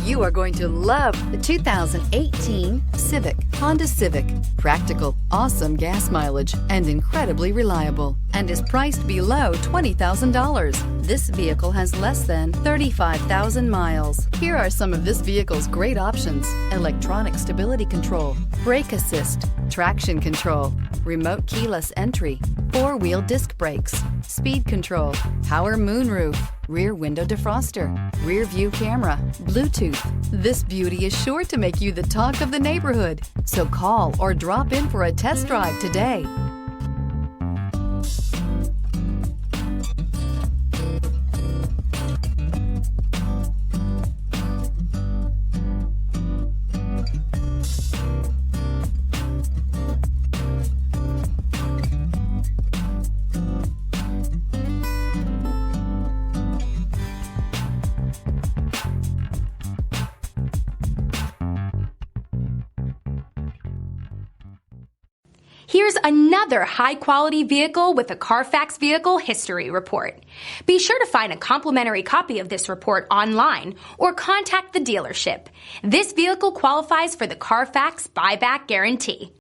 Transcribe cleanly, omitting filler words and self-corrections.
You are going to love the 2018 Civic, Honda Civic. Practical, awesome gas mileage, and incredibly reliable, and is priced below $20,000. This vehicle has less than 35,000 miles. Here are some of this vehicle's great options: electronic stability control, brake assist, traction control, remote keyless entry, four-wheel disc brakes, speed control, power moonroof, rear window defroster, rear view camera, Bluetooth. This beauty is sure to make you the talk of the neighborhood. So call or drop in for a test drive today. Here's another high-quality vehicle with a Carfax Vehicle History Report. Be sure to find a complimentary copy of this report online or contact the dealership. This vehicle qualifies for the Carfax Buyback Guarantee.